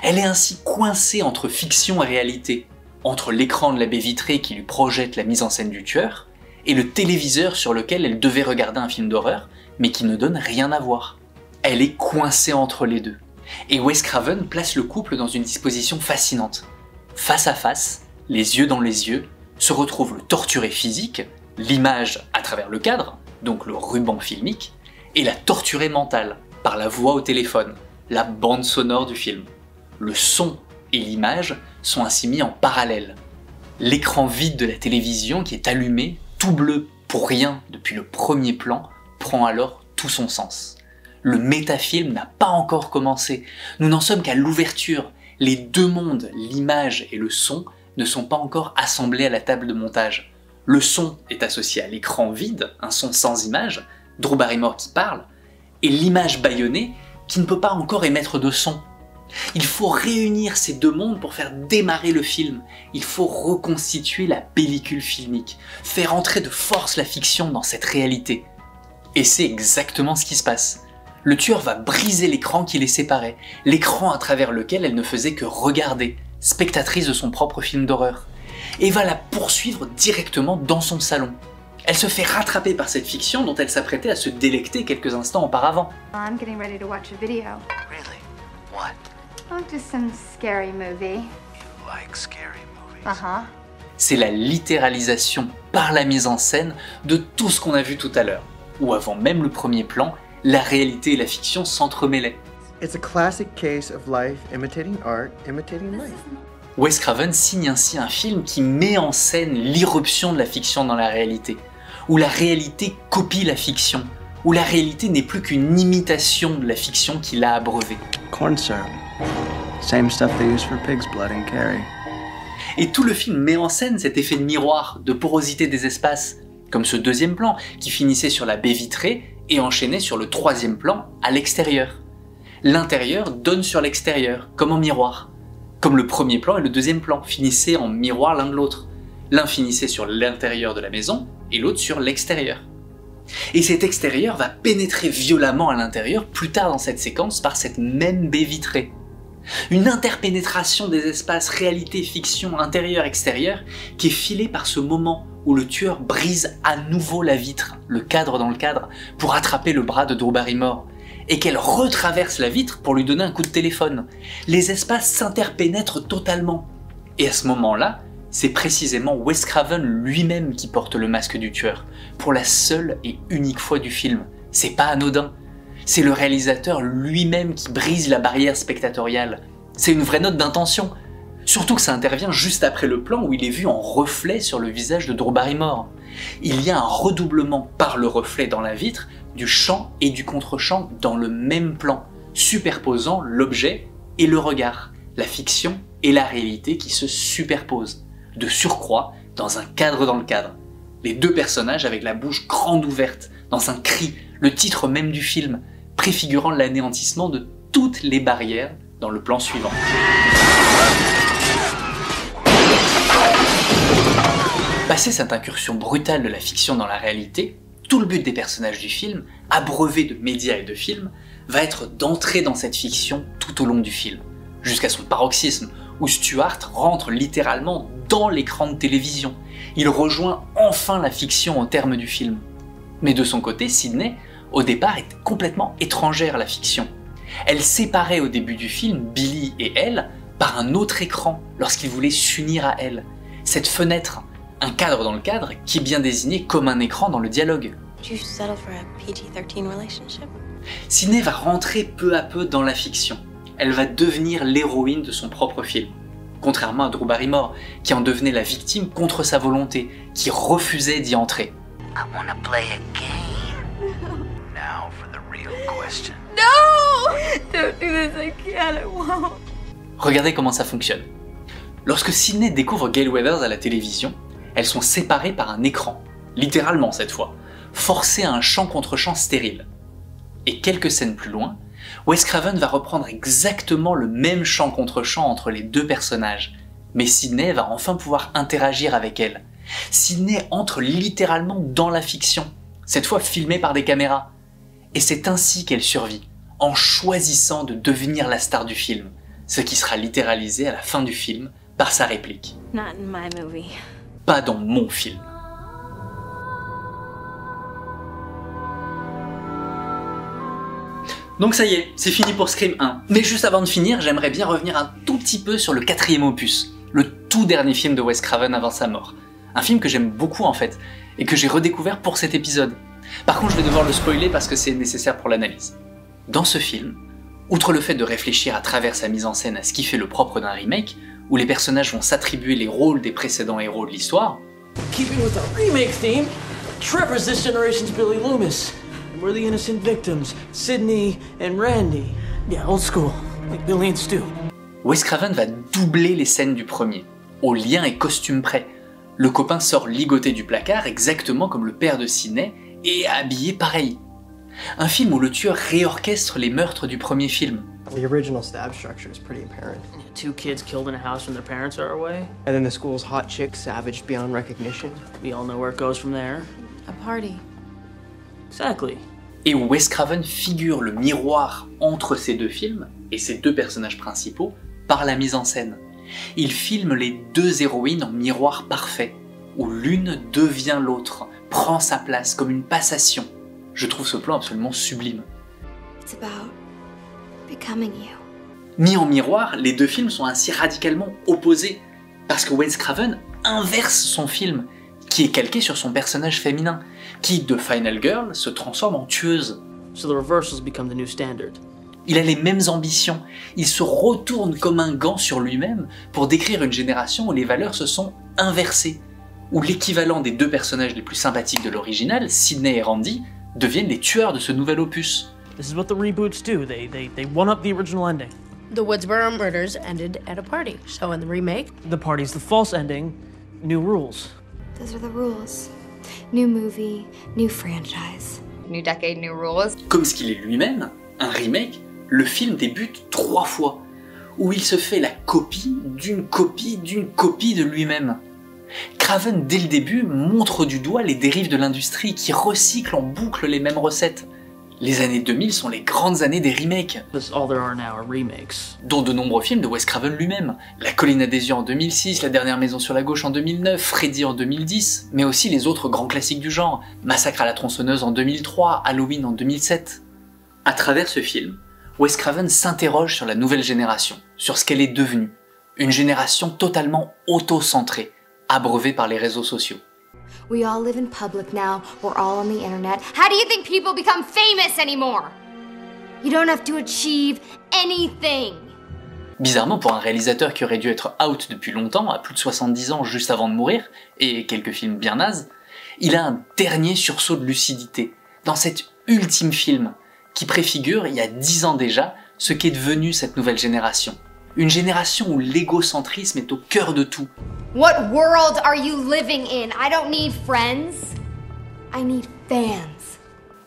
Elle est ainsi coincée entre fiction et réalité, entre l'écran de la baie vitrée qui lui projette la mise en scène du tueur, et le téléviseur sur lequel elle devait regarder un film d'horreur, mais qui ne donne rien à voir. Elle est coincée entre les deux. Et Wes Craven place le couple dans une disposition fascinante. Face à face, les yeux dans les yeux, se retrouve le torturé physique, l'image à travers le cadre, donc le ruban filmique, et la torturée mentale, par la voix au téléphone, la bande sonore du film. Le son et l'image sont ainsi mis en parallèle. L'écran vide de la télévision qui est allumé, tout bleu pour rien depuis le premier plan, prend alors tout son sens. Le métafilm n'a pas encore commencé, nous n'en sommes qu'à l'ouverture, les deux mondes, l'image et le son, ne sont pas encore assemblés à la table de montage. Le son est associé à l'écran vide, un son sans image, Drew Barrymore qui parle, et l'image bâillonnée qui ne peut pas encore émettre de son. Il faut réunir ces deux mondes pour faire démarrer le film, il faut reconstituer la pellicule filmique, faire entrer de force la fiction dans cette réalité. Et c'est exactement ce qui se passe. Le tueur va briser l'écran qui les séparait, l'écran à travers lequel elle ne faisait que regarder, spectatrice de son propre film d'horreur, et va la poursuivre directement dans son salon. Elle se fait rattraper par cette fiction dont elle s'apprêtait à se délecter quelques instants auparavant. I'm getting ready to watch a video. Really? What? Oh, just some scary movie. You like scary movies? Uh-huh. C'est la littéralisation par la mise en scène de tout ce qu'on a vu tout à l'heure, où avant même le premier plan, la réalité et la fiction s'entremêlaient. It's a classic case of life imitating art, imitating life. Wes Craven signe ainsi un film qui met en scène l'irruption de la fiction dans la réalité, où la réalité copie la fiction, où la réalité n'est plus qu'une imitation de la fiction qui l'a abreuvée. Corn syrup. Same stuff they use for pig's blood in Carrie. Et tout le film met en scène cet effet de miroir, de porosité des espaces, comme ce deuxième plan qui finissait sur la baie vitrée et enchaînait sur le troisième plan à l'extérieur. L'intérieur donne sur l'extérieur, comme en miroir. Comme le premier plan et le deuxième plan finissaient en miroir l'un de l'autre. L'un finissait sur l'intérieur de la maison et l'autre sur l'extérieur. Et cet extérieur va pénétrer violemment à l'intérieur plus tard dans cette séquence par cette même baie vitrée. Une interpénétration des espaces réalité-fiction intérieur-extérieur qui est filée par ce moment où le tueur brise à nouveau la vitre, le cadre dans le cadre, pour attraper le bras de Drew Barrymore, et qu'elle retraverse la vitre pour lui donner un coup de téléphone. Les espaces s'interpénètrent totalement. Et à ce moment-là, c'est précisément Wes Craven lui-même qui porte le masque du tueur, pour la seule et unique fois du film. C'est pas anodin. C'est le réalisateur lui-même qui brise la barrière spectatoriale. C'est une vraie note d'intention. Surtout que ça intervient juste après le plan où il est vu en reflet sur le visage de Drew Barrymore. Il y a un redoublement par le reflet dans la vitre du champ et du contre-champ dans le même plan, superposant l'objet et le regard, la fiction et la réalité qui se superposent, de surcroît dans un cadre dans le cadre. Les deux personnages avec la bouche grande ouverte, dans un cri, le titre même du film, préfigurant l'anéantissement de toutes les barrières dans le plan suivant. Passé cette incursion brutale de la fiction dans la réalité, tout le but des personnages du film, abreuvés de médias et de films, va être d'entrer dans cette fiction tout au long du film, jusqu'à son paroxysme, où Stuart rentre littéralement dans l'écran de télévision. Il rejoint enfin la fiction au terme du film. Mais de son côté, Sidney, au départ, est complètement étrangère à la fiction. Elle séparait au début du film Billy et elle par un autre écran lorsqu'ils voulaient s'unir à elle. Cette fenêtre, un cadre dans le cadre, qui est bien désigné comme un écran dans le dialogue. Sidney va rentrer peu à peu dans la fiction. Elle va devenir l'héroïne de son propre film. Contrairement à Drew Barrymore, qui en devenait la victime contre sa volonté, qui refusait d'y entrer. I wanna play a game. Now for the real question. No! Don't do this, I can't, I won't. Regardez comment ça fonctionne. Lorsque Sidney découvre Gale Weathers à la télévision, elles sont séparées par un écran, littéralement cette fois, forcées à un champ contre champ stérile. Et quelques scènes plus loin, Wes Craven va reprendre exactement le même champ contre champ entre les deux personnages, mais Sidney va enfin pouvoir interagir avec elle. Sidney entre littéralement dans la fiction, cette fois filmée par des caméras. Et c'est ainsi qu'elle survit, en choisissant de devenir la star du film, ce qui sera littéralisé à la fin du film par sa réplique. Not in my movie. Pas dans mon film. Donc ça y est, c'est fini pour Scream 1. Mais juste avant de finir, j'aimerais bien revenir un tout petit peu sur le 4e opus, le tout dernier film de Wes Craven avant sa mort. Un film que j'aime beaucoup en fait, et que j'ai redécouvert pour cet épisode. Par contre, je vais devoir le spoiler parce que c'est nécessaire pour l'analyse. Dans ce film, outre le fait de réfléchir à travers sa mise en scène à ce qui fait le propre d'un remake, où les personnages vont s'attribuer les rôles des précédents héros de l'histoire, Keeping with our remake theme, Trevor's this generation's Billy Loomis. And we're the innocent victims, Sidney and Randy. Yeah, old school, like Billy and Stu. Wes Craven va doubler les scènes du premier, au lien et costume près. Le copain sort ligoté du placard exactement comme le père de Sidney et habillé pareil. Un film où le tueur réorchestre les meurtres du premier film. The original stab structure is pretty apparent. Two kids killed in a house when their parents are away. And then the school's hot chick savaged beyond recognition. We all know where it goes from there. A party. Exactly. Et où Wes Craven figure le miroir entre ces deux films et ces deux personnages principaux par la mise en scène. Il filme les deux héroïnes en miroir parfait, où l'une devient l'autre, prend sa place comme une passation. Je trouve ce plan absolument sublime. It's about becoming you. Mis en miroir, les deux films sont ainsi radicalement opposés, parce que Wes Craven inverse son film, qui est calqué sur son personnage féminin, qui, de Final Girl, se transforme en tueuse. So the reversals become the new standard. Il a les mêmes ambitions, il se retourne comme un gant sur lui-même pour décrire une génération où les valeurs se sont inversées, où l'équivalent des deux personnages les plus sympathiques de l'original, Sidney et Randy, deviennent les tueurs de ce nouvel opus. This is what the reboots do. They one-up the original ending. The Woodsboro murders ended at a party, so in the remake... The party's the false ending, new rules. Those are the rules. New movie, new franchise. New decade, new rules. Comme ce qu'il est lui-même, un remake, le film débute 3 fois, où il se fait la copie d'une copie d'une copie de lui-même. Craven, dès le début, montre du doigt les dérives de l'industrie qui recycle en boucle les mêmes recettes. Les années 2000 sont les grandes années des remakes, All there are now are remakes. dont de nombreux films de Wes Craven lui-même. La Colline à des yeux en 2006, La dernière maison sur la gauche en 2009, Freddy en 2010, mais aussi les autres grands classiques du genre, Massacre à la tronçonneuse en 2003, Halloween en 2007. À travers ce film, Wes Craven s'interroge sur la nouvelle génération, sur ce qu'elle est devenue. Une génération totalement auto-centrée, abreuvée par les réseaux sociaux. We all live in public now. We're all on the internet. How do you think people become famous anymore? You don't have to achieve anything. Bizarrement, pour un réalisateur qui aurait dû être out depuis longtemps, à plus de 70 ans juste avant de mourir, et quelques films bien nazes, il a un dernier sursaut de lucidité, dans cet ultime film, qui préfigure, il y a 10 ans déjà, ce qu'est devenu cette nouvelle génération. Une génération où l'égocentrisme est au cœur de tout. What world are you living in? I don't need friends. I need fans.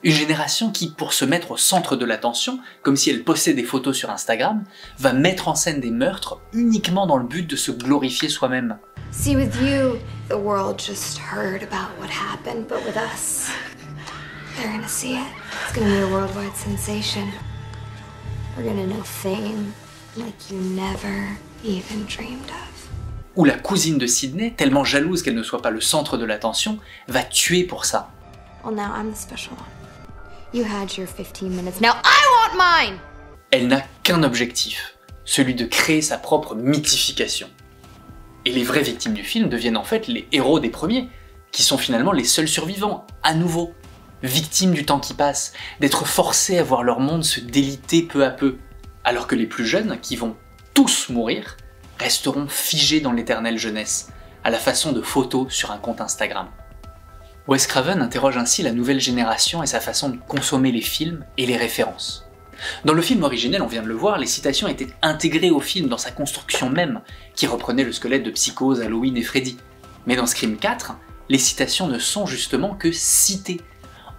Une génération qui, pour se mettre au centre de l'attention, comme si elle postait des photos sur Instagram, va mettre en scène des meurtres uniquement dans le but de se glorifier soi-même. See, with you, the world just heard about what happened, but with us, they're gonna see it. It's gonna be a worldwide sensation. We're gonna know fame like you never even dreamed of. Où la cousine de Sidney, tellement jalouse qu'elle ne soit pas le centre de l'attention, va tuer pour ça. Well, now I'm the special one. You had your 15 minutes. Now I want mine! Elle n'a qu'un objectif, celui de créer sa propre mythification. Et les vraies victimes du film deviennent en fait les héros des premiers, qui sont finalement les seuls survivants, à nouveau. Victimes du temps qui passe, d'être forcés à voir leur monde se déliter peu à peu, alors que les plus jeunes, qui vont tous mourir, resteront figés dans l'éternelle jeunesse, à la façon de photos sur un compte Instagram. Wes Craven interroge ainsi la nouvelle génération et sa façon de consommer les films et les références. Dans le film originel, on vient de le voir, les citations étaient intégrées au film dans sa construction même, qui reprenait le squelette de Psychose, Halloween et Freddy. Mais dans Scream 4, les citations ne sont justement que citées,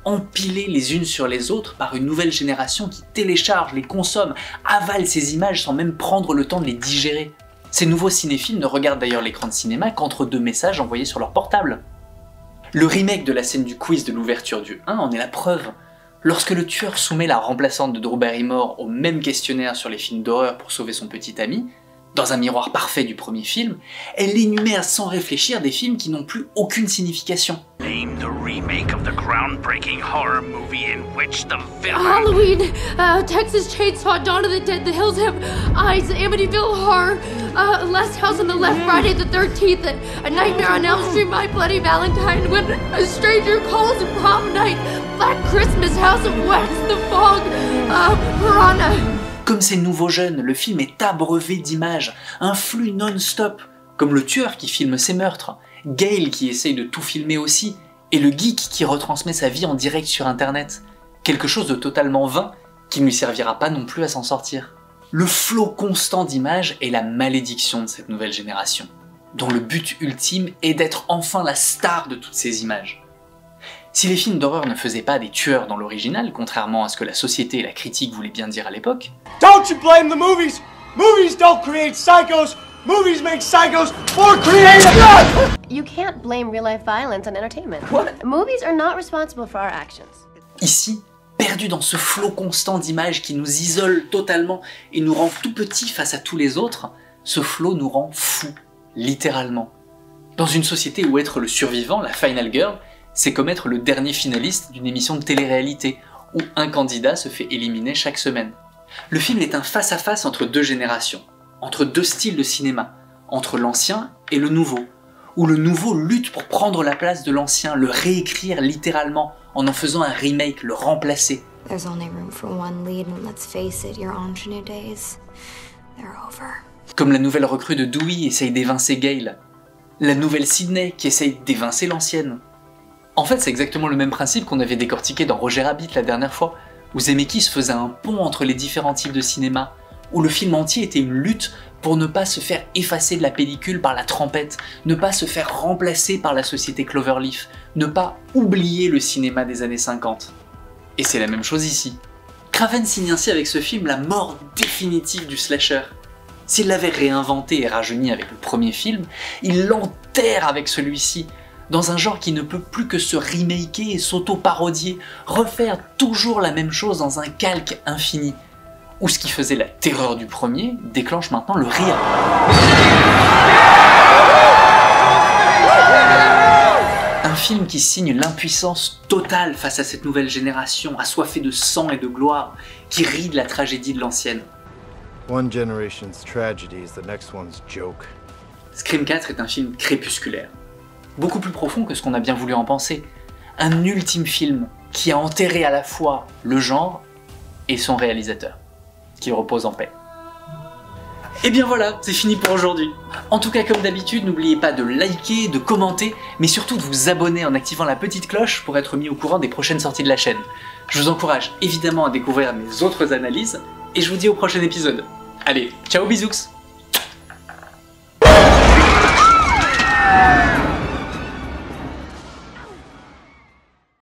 empilées les unes sur les autres par une nouvelle génération qui télécharge, les consomme, avale ces images sans même prendre le temps de les digérer. Ces nouveaux cinéphiles ne regardent d'ailleurs l'écran de cinéma qu'entre 2 messages envoyés sur leur portable. Le remake de la scène du quiz de l'ouverture du 1 en est la preuve. Lorsque le tueur soumet la remplaçante de Drew Barrymore au même questionnaire sur les films d'horreur pour sauver son petit ami, dans un miroir parfait du premier film, elle énumère sans réfléchir des films qui n'ont plus aucune signification. Name the remake of the groundbreaking horror movie in which the villain... Halloween, Texas Chainsaw, Dawn of the Dead, The Hills Have Eyes, Amityville Horror, Last House on the Left, Friday the 13th, A Nightmare on Elm Street, My Bloody Valentine, When a Stranger Calls, Prom Night, Black Christmas, House of Wax, The Fog, Piranha. Comme ces nouveaux jeunes, le film est abreuvé d'images, un flux non-stop, comme le tueur qui filme ses meurtres, Gail qui essaye de tout filmer aussi, et le geek qui retransmet sa vie en direct sur internet. Quelque chose de totalement vain, qui ne lui servira pas non plus à s'en sortir. Le flot constant d'images est la malédiction de cette nouvelle génération, dont le but ultime est d'être enfin la star de toutes ces images. Si les films d'horreur ne faisaient pas des tueurs dans l'original, contrairement à ce que la société et la critique voulaient bien dire à l'époque, Don't you blame the movies! Movies don't create psychos! Movies make psychos more creative! You can't blame real-life violence on entertainment. What? Movies are not responsible for our actions. Ici, perdu dans ce flot constant d'images qui nous isole totalement et nous rend tout petits face à tous les autres, ce flot nous rend fous, littéralement. Dans une société où être le survivant, la final girl, c'est comme être le dernier finaliste d'une émission de télé-réalité, où un candidat se fait éliminer chaque semaine. Le film est un face-à-face entre 2 générations, entre 2 styles de cinéma, entre l'ancien et le nouveau, où le nouveau lutte pour prendre la place de l'ancien, le réécrire littéralement, en faisant un remake, le remplacer. There's only room for one lead, and let's face it, your ingenue days, they're over. Comme la nouvelle recrue de Dewey essaye d'évincer Gale. La nouvelle Sydney qui essaye d'évincer l'ancienne. En fait, c'est exactement le même principe qu'on avait décortiqué dans Roger Rabbit la dernière fois, où Zemeckis faisait un pont entre les différents types de cinéma, où le film entier était une lutte pour ne pas se faire effacer de la pellicule par la trempette, ne pas se faire remplacer par la société Cloverleaf, ne pas oublier le cinéma des années 50. Et c'est la même chose ici. Craven signe ainsi avec ce film la mort définitive du slasher. S'il l'avait réinventé et rajeuni avec le premier film, il l'enterre avec celui-ci, dans un genre qui ne peut plus que se remaker et s'auto-parodier, refaire toujours la même chose dans un calque infini, où ce qui faisait la terreur du premier déclenche maintenant le rire. Un film qui signe l'impuissance totale face à cette nouvelle génération, assoiffée de sang et de gloire, qui rit de la tragédie de l'ancienne. One generation's tragedy is the next one's joke. Scream 4 est un film crépusculaire, beaucoup plus profond que ce qu'on a bien voulu en penser. Un ultime film qui a enterré à la fois le genre et son réalisateur, qui repose en paix. Et bien voilà, c'est fini pour aujourd'hui. En tout cas, comme d'habitude, n'oubliez pas de liker, de commenter, mais surtout de vous abonner en activant la petite cloche pour être mis au courant des prochaines sorties de la chaîne. Je vous encourage évidemment à découvrir mes autres analyses, et je vous dis au prochain épisode. Allez, ciao bisous!